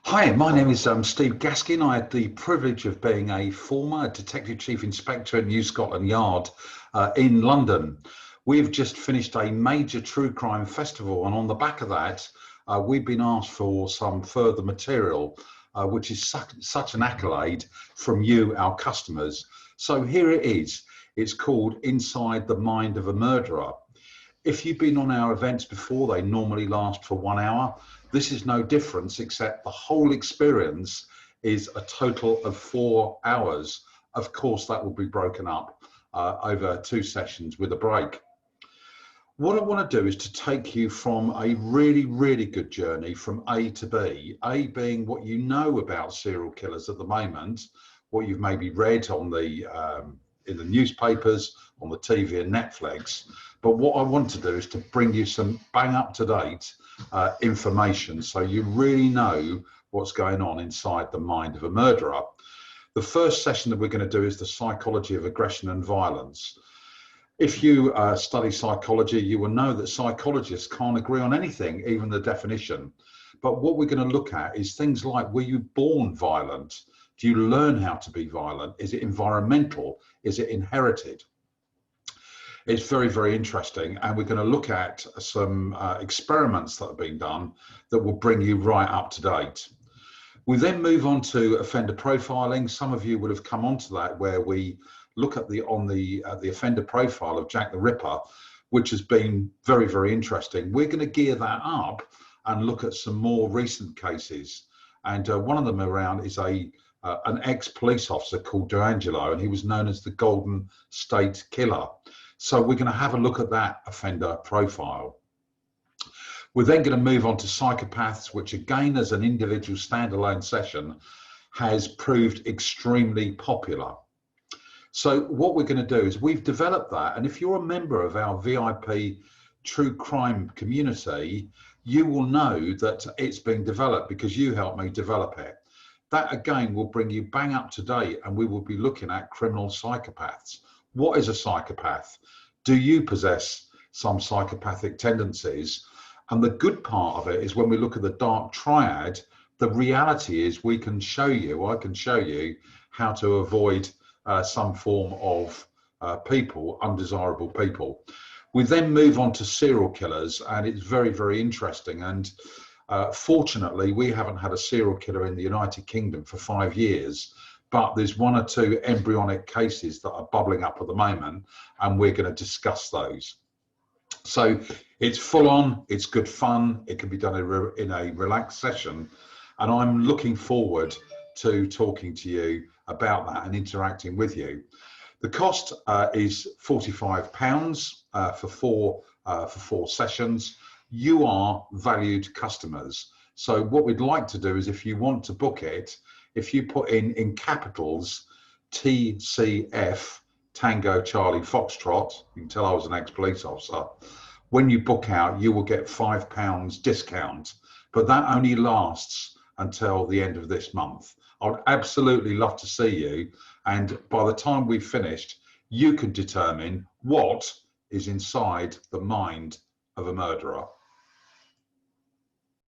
Hi, my name is Steve Gaskin. I had the privilege of being a former Detective Chief Inspector at New Scotland Yard in London. We've just finished a major true crime festival, and on the back of that, we've been asked for some further material, which is such an accolade from you, our customers. So here it is. It's called Inside the Mind of a Murderer. If you've been on our events before, they normally last for 1 hour. This is no difference, except the whole experience is a total of 4 hours. Of course, that will be broken up over 2 sessions with a break. What I want to do is to take you from a really, really good journey from A to B, A being what you know about serial killers at the moment, what you've maybe read on in the newspapers, on the TV and Netflix. But what I want to do is to bring you some bang up to date information so you really know what's going on inside the mind of a murderer. The first session that we're going to do is the psychology of aggression and violence. If you study psychology, you will know that psychologists can't agree on anything, even the definition. But what we're going to look at is things like, were you born violent? Do you learn how to be violent? Is it environmental? Is it inherited? It's very, very interesting. And we're going to look at some experiments that have been done that will bring you right up to date. We then move on to offender profiling. Some of you would have come onto that, where we look at the offender profile of Jack the Ripper, which has been very, very interesting. We're going to gear that up and look at some more recent cases. And one of them around is an ex-police officer called D'Angelo, and he was known as the Golden State Killer. So we're going to have a look at that offender profile. We're then going to move on to Psychopaths, which again, as an individual standalone session, has proved extremely popular. So what we're going to do is we've developed that. And if you're a member of our VIP true crime community, you will know that it's been developed because you helped me develop it. That again will bring you bang up to date, and we will be looking at criminal psychopaths. What is a psychopath? Do you possess some psychopathic tendencies? And the good part of it is when we look at the dark triad, the reality is I can show you how to avoid some form of people, undesirable people. We then move on to serial killers, and it's very, very interesting. And fortunately, we haven't had a serial killer in the United Kingdom for 5 years, but there's 1 or 2 embryonic cases that are bubbling up at the moment, and we're going to discuss those. So it's full on, it's good fun, it can be done in a relaxed session, and I'm looking forward to talking to you about that and interacting with you. The cost is £45 for 4 sessions. You are valued customers. So what we'd like to do is, if you want to book it, if you put in capitals TCF, Tango Charlie Foxtrot, you can tell I was an ex-police officer, when you book out, you will get £5 discount, but that only lasts until the end of this month. I would absolutely love to see you, and by the time we've finished, you can determine what is inside the mind of a murderer.